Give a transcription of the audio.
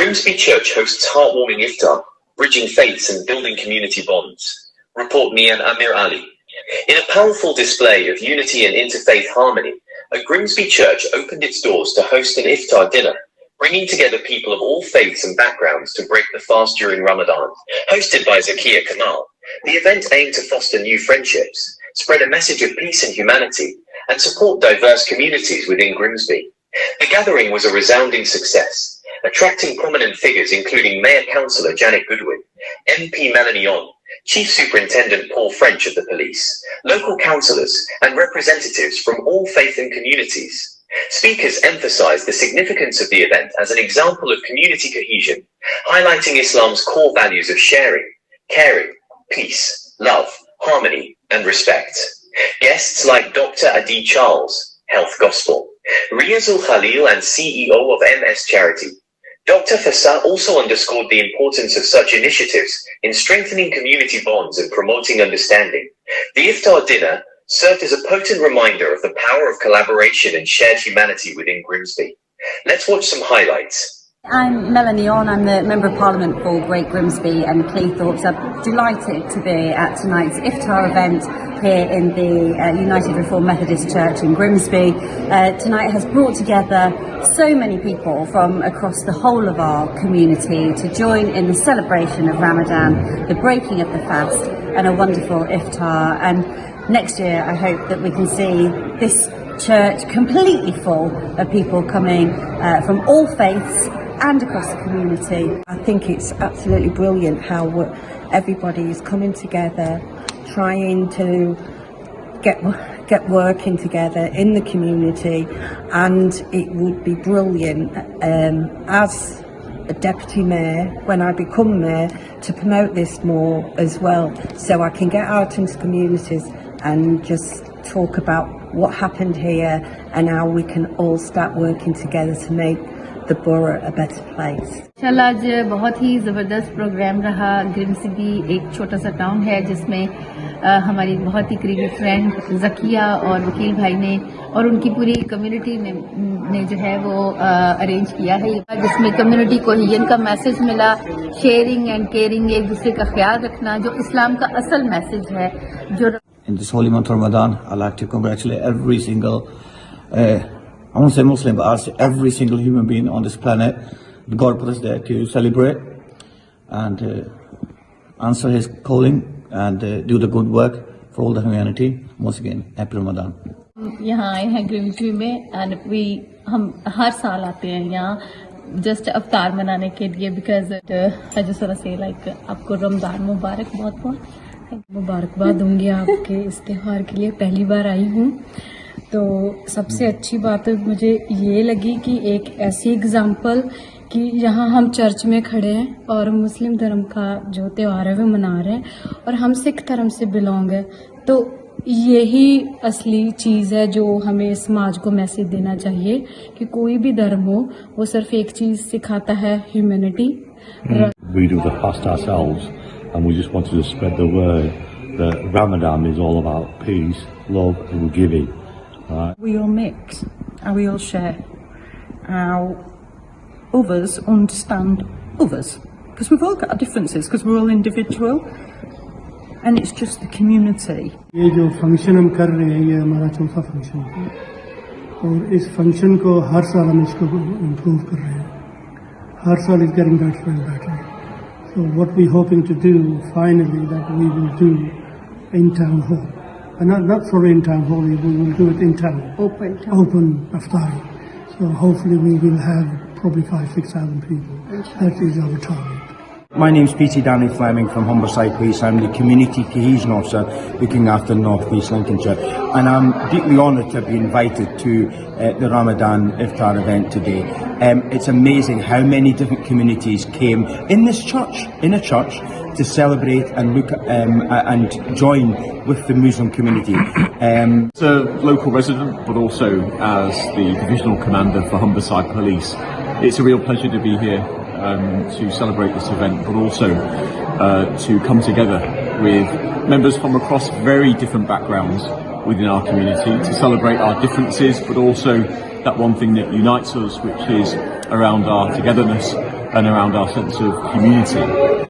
Grimsby Church hosts Heartwarming Iftar, bridging faiths and building community bonds. Report Mian Aamir Ali. In a powerful display of unity and interfaith harmony, a Grimsby church opened its doors to host an Iftar dinner, bringing together people of all faiths and backgrounds to break the fast during Ramadan. Hosted by Zakiya Kamal, the event aimed to foster new friendships, spread a message of peace and humanity, and support diverse communities within Grimsby. The gathering was a resounding success, attracting prominent figures including Mayor Councillor Janet Goodwin, MP Melanie Onn, Chief Superintendent Paul French of the police, local councillors, and representatives from all faith and communities. Speakers emphasised the significance of the event as an example of community cohesion, highlighting Islam's core values of sharing, caring, peace, love, harmony, and respect. Guests like Dr. Adee Charles, Health Gospel, Riaz Khalil and CEO of MS Charity. Dr. Fassah also underscored the importance of such initiatives in strengthening community bonds and promoting understanding. The Iftar dinner served as a potent reminder of the power of collaboration and shared humanity within Grimsby. Let's watch some highlights. I'm Melanie Onn, I'm the Member of Parliament for Great Grimsby and Cleethorpes. I'm delighted to be at tonight's Iftar event here in the United Reformed Methodist Church in Grimsby. Tonight has brought together so many people from across the whole of our community to join in the celebration of Ramadan, the breaking of the fast, and a wonderful Iftar. And next year I hope that we can see this church completely full of people coming from all faiths and across the community. I think it's absolutely brilliant how everybody is coming together, trying to get working together in the community, and it would be brilliant as a deputy mayor, when I become mayor, to promote this more as well, so I can get out into communities and just talk about what happened here and how we can all start working together to make the borough a better place. इंशाल्लाह आज बहुत ही ज़बरदस्त programme रहा। Grimsby एक छोटा सा town है जिसमें हमारी बहुत ही करीबी फ्रेंड ज़किया और वकील भाई ने और उनकी पूरी कम्युनिटी ने जो है वो अरेंज किया है, जिसमें कम्युनिटी कोहेजन का मैसेज मिला, शेयरिंग एंड केयरिंग, एक दूसरे का ख्याल रखना, जो इस्लाम का असल मैसेज है। जो In this holy month of Ramadan, I'd like to congratulate every single I won't say Muslim, but every single human being on this planet. God put us there to celebrate and answer His calling and do the good work for all the humanity. Once again, happy Ramadan. यहाँ आए हैं Grimsby में and हम हर साल आते हैं यहाँ just अफ्तार मनाने के लिए, because I just want to say like आपको रमजान मुबारक, बहुत बहुत मुबारकबाद दूंगी आपके इस त्योहार के लिए। पहली बार आई हूँ तो सबसे अच्छी बात मुझे ये लगी कि एक ऐसी एग्जाम्पल कि यहाँ हम चर्च में खड़े हैं और मुस्लिम धर्म का जो त्यौहार है वो मना रहे हैं और हम सिख धर्म से बिलोंग है, तो यही असली चीज़ है जो हमें समाज को मैसेज देना चाहिए कि कोई भी धर्म हो वो सिर्फ एक चीज़ सिखाता है, humanity. We do the fast ourselves and we just wanted to spread the word that Ramadan is all about peace, love and giving. We all mix and we all share how others understand others, because we've all got our differences, because we're all individual and it's just the community. ये जो function हम कर रहे हैं ये हमारा चौथा function है और इस फंक्शन को हर साल हम इसको इम्प्रूव कर रहे हैं, हर साल it's getting better and better. So what we're hoping to do finally that we will do in town hall. And not for in town hall, we will do it in town. Open Aftar. So hopefully we will have probably 5,000-6,000 people. That is our target. My name's Peter Danny Fleming from Humberside Police. I'm the Community Cohesion Officer looking after North East Lincolnshire, and I'm deeply honoured to be invited to the Ramadan Iftar event today. It's amazing how many different communities came in a church to celebrate and look and join with the Muslim community. As a local resident, but also as the Divisional Commander for Humberside Police, it's a real pleasure to be here to celebrate this event, but also to come together with members from across very different backgrounds within our community to celebrate our differences, but also that one thing that unites us, which is around our togetherness and around our sense of community.